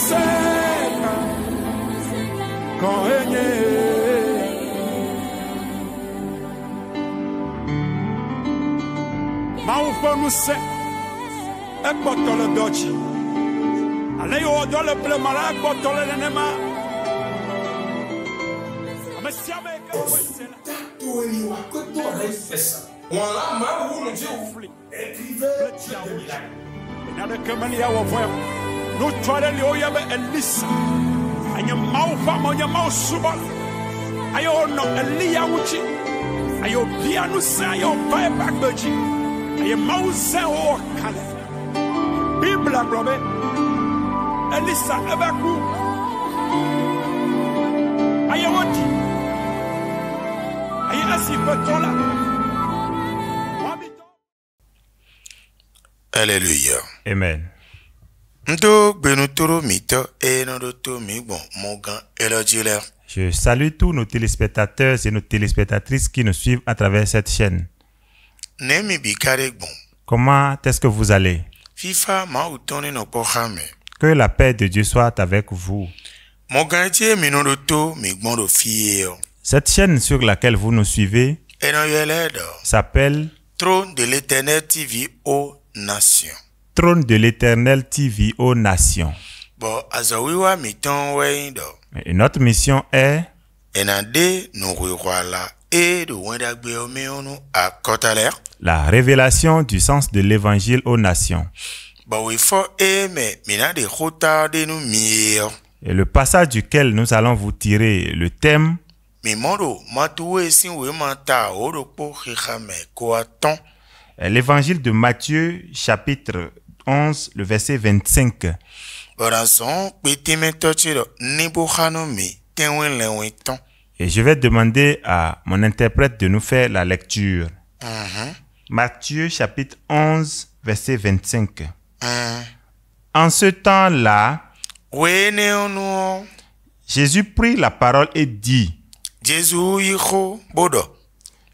seca koenye maufonu se ekpotole dochi ale yo dole plemala ekpotole nenema amesiame ekawesela tueliwa koto refesa wala ma wulu je écrivez nada kamali ya wofo no twale le oyabe elisa anya maufa monya mausuba ayo no elia wuchi ayo bia no sa ayo pai bagbaji ayo mausa o kale bibla brobe elisa abaku ayo wati ayo asifetola. Alléluia. Amen. Je salue tous nos téléspectateurs et nos téléspectatrices qui nous suivent à travers cette chaîne. Comment est-ce que vous allez? Que la paix de Dieu soit avec vous. Cette chaîne sur laquelle vous nous suivez s'appelle Trône de l'Éternel TV aux Nations. Trône de l'Éternel TV aux Nations. Et notre mission est la révélation du sens de l'évangile aux nations. Et le passage duquel nous allons vous tirer le thème est l'évangile de Matthieu, chapitre 11, le verset 25. Et je vais demander à mon interprète de nous faire la lecture. Matthieu, chapitre 11, verset 25. En ce temps-là, Jésus prit la parole et dit: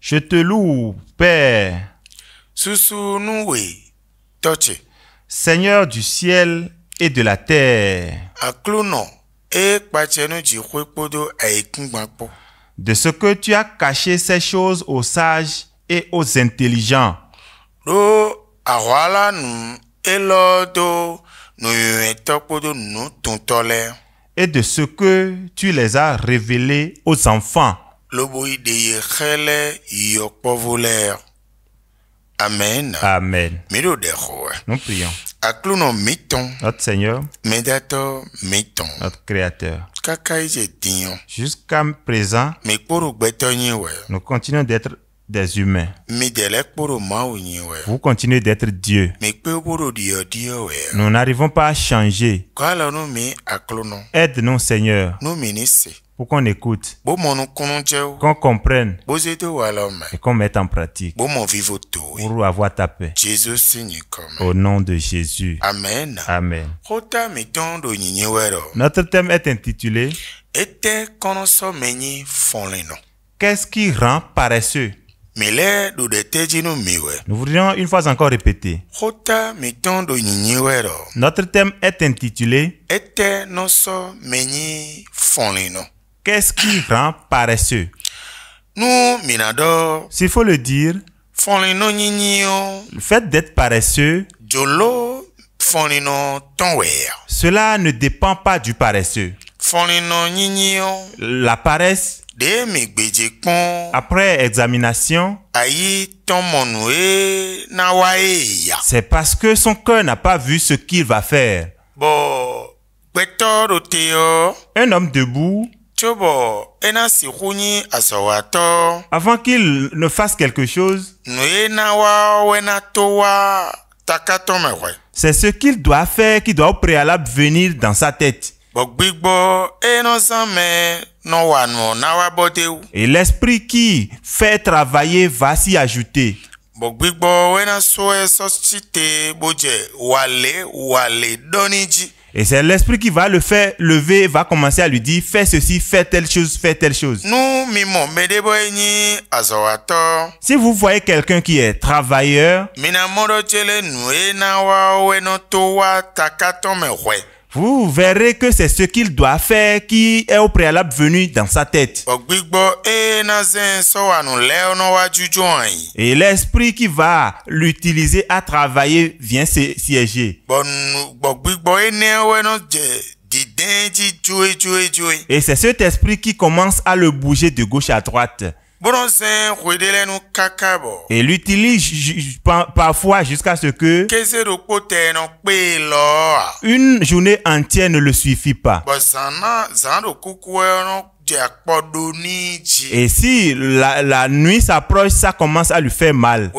Je te loue, Père, Seigneur du ciel et de la terre, de ce que tu as caché ces choses aux sages et aux intelligents, et de ce que tu les as révélés aux enfants. Amen. Amen. Nous prions. Notre Seigneur, notre Créateur, jusqu'à présent, nous continuons d'être des humains. Vous continuez d'être Dieu. Nous n'arrivons pas à changer. Aide-nous, Seigneur, pour qu'on écoute, qu'on comprenne et qu'on mette en pratique pour avoir ta paix. Au nom de Jésus. Amen. Amen. Notre thème est intitulé Qu'est-ce qui rend paresseux? Nous voudrions une fois encore répéter. Notre thème est intitulé Qu'est-ce qui rend paresseux? S'il faut le dire, le fait d'être paresseux, cela ne dépend pas du paresseux. La paresse, après examination, c'est parce que son cœur n'a pas vu ce qu'il va faire. Un homme debout, avant qu'il ne fasse quelque chose, c'est ce qu'il doit faire qui doit au préalable venir dans sa tête. Et l'esprit qui fait travailler va s'y ajouter. Et c'est l'esprit qui va le faire lever, va commencer à lui dire fais ceci, fais telle chose, fais telle chose. Si vous voyez quelqu'un qui est travailleur, vous verrez que c'est ce qu'il doit faire qui est au préalable venu dans sa tête. Et l'esprit qui va l'utiliser à travailler vient siéger. Et c'est cet esprit qui commence à le bouger de gauche à droite. Et l'utilise parfois jusqu'à ce que une journée entière ne le suffit pas. Et si la nuit s'approche, ça commence à lui faire mal.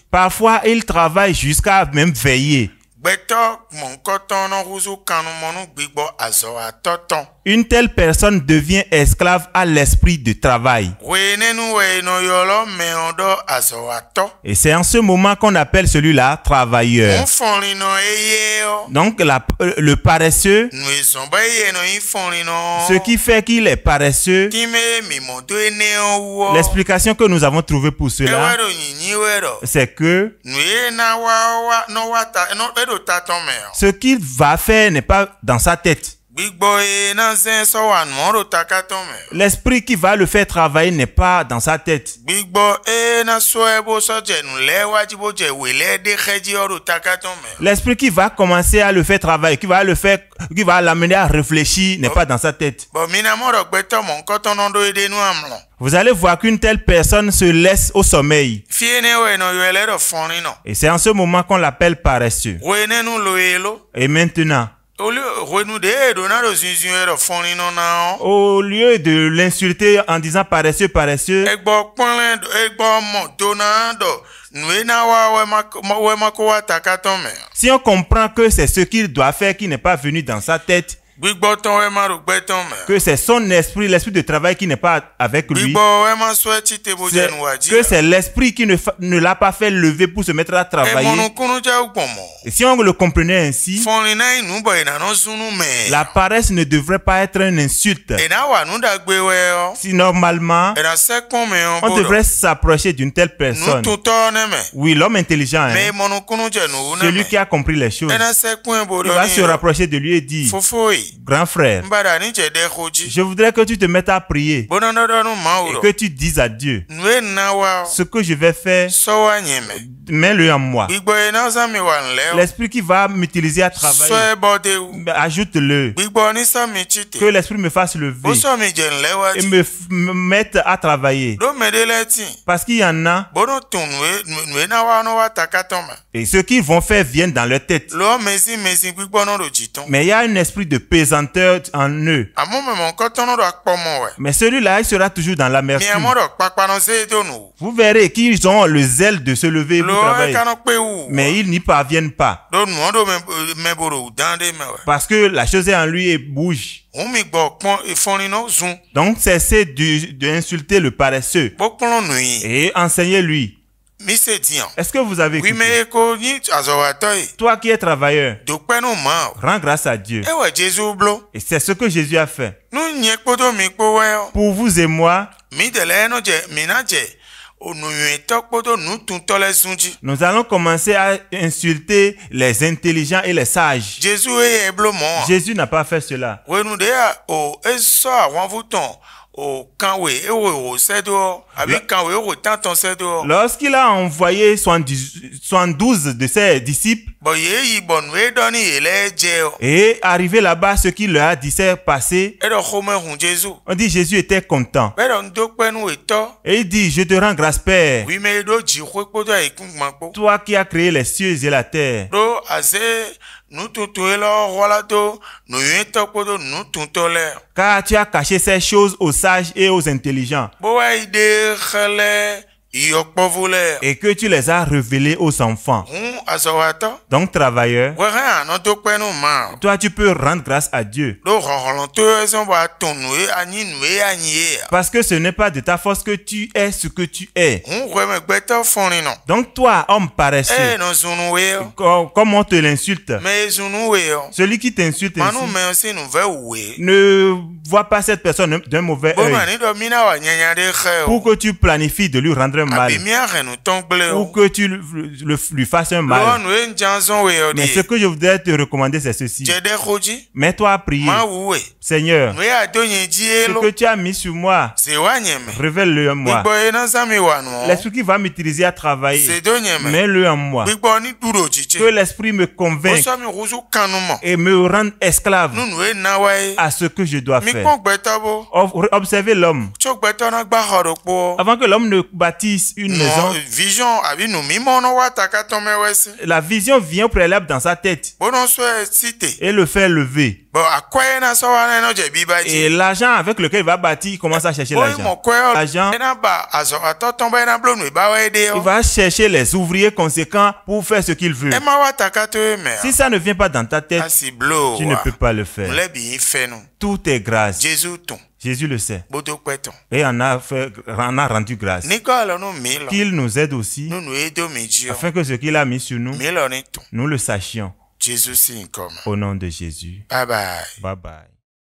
Parfois, il travaille jusqu'à même veiller. Une telle personne devient esclave à l'esprit de travail. Et c'est en ce moment qu'on appelle celui-là travailleur. Donc le paresseux, ce qui fait qu'il est paresseux, l'explication que nous avons trouvée pour cela, c'est que ce qu'il va faire n'est pas dans sa tête. L'esprit qui va le faire travailler n'est pas dans sa tête. L'esprit qui va commencer à le faire travailler, qui va l'amener à réfléchir n'est pas dans sa tête. Vous allez voir qu'une telle personne se laisse au sommeil. Et c'est en ce moment qu'on l'appelle paresseux. Et maintenant, au lieu de l'insulter en disant paresseux, paresseux, si on comprend que c'est ce qu'il doit faire qui n'est pas venu dans sa tête, que c'est son esprit, l'esprit de travail qui n'est pas avec lui, que c'est l'esprit qui ne l'a pas fait lever pour se mettre à travailler. Et si on le comprenait ainsi, la paresse ne devrait pas être une insulte. Si normalement, on devrait s'approcher d'une telle personne. Oui, l'homme intelligent, hein, celui qui a compris les choses, il va se rapprocher de lui et dire: grand frère, je voudrais que tu te mettes à prier et que tu dises à Dieu ce que je vais faire, mets-le en moi. L'esprit qui va m'utiliser à travailler, ajoute-le. Que l'esprit me fasse lever et me mette à travailler. Parce qu'il y en a, et ceux qui vont faire viennent dans leur tête. Mais il y a un esprit de pesanteur en eux. Mais celui-là, il sera toujours dans l'amertume. Vous verrez qu'ils ont le zèle de se lever pour travailler, mais ils n'y parviennent pas. Parce que la chose est en lui et bouge. Donc cessez d'insulter le paresseux et enseignez-lui. Est-ce que vous avez écouté? Toi qui es travailleur, rends grâce à Dieu. Et c'est ce que Jésus a fait. Pour vous et moi, nous allons commencer à insulter les intelligents et les sages. Jésus n'a pas fait cela. Lorsqu'il a envoyé 72 de ses disciples, et arrivé là-bas, ce qu'il leur a dit s'est passé, on dit Jésus était content. Et il dit: je te rends grâce, Père, toi qui as créé les cieux et la terre. Car tu as caché ces choses aux sages et aux intelligents, et que tu les as révélées aux enfants. Donc travailleur, toi tu peux rendre grâce à Dieu, parce que ce n'est pas de ta force que tu es ce que tu es. Donc toi, homme paresseux, comme on te l'insulte, celui qui t'insulte ainsi ne vois pas cette personne d'un mauvais œil, pour que tu planifies de lui rendre un mal ou que tu lui fasses un mal. Mais ce que je voudrais te recommander, c'est ceci. Mets-toi à prier. Seigneur, ce que tu as mis sur moi, révèle-le en moi. L'esprit qui va m'utiliser à travailler, mets-le en moi. Que l'esprit me convainque et me rende esclave à ce que je dois faire. Observez l'homme. Avant que l'homme ne bâtisse une maison, la vision vient au préalable dans sa tête et le fait lever. Et l'argent avec lequel il va bâtir, il commence à chercher l'argent. Il va chercher les ouvriers conséquents pour faire ce qu'il veut. Si ça ne vient pas dans ta tête, tu ne peux pas le faire. Tout est grâce. Jésus le sait. Et on a rendu grâce. Qu'il nous aide aussi, afin que ce qu'il a mis sur nous, nous le sachions. Au nom de Jésus. Bye bye. Bye bye.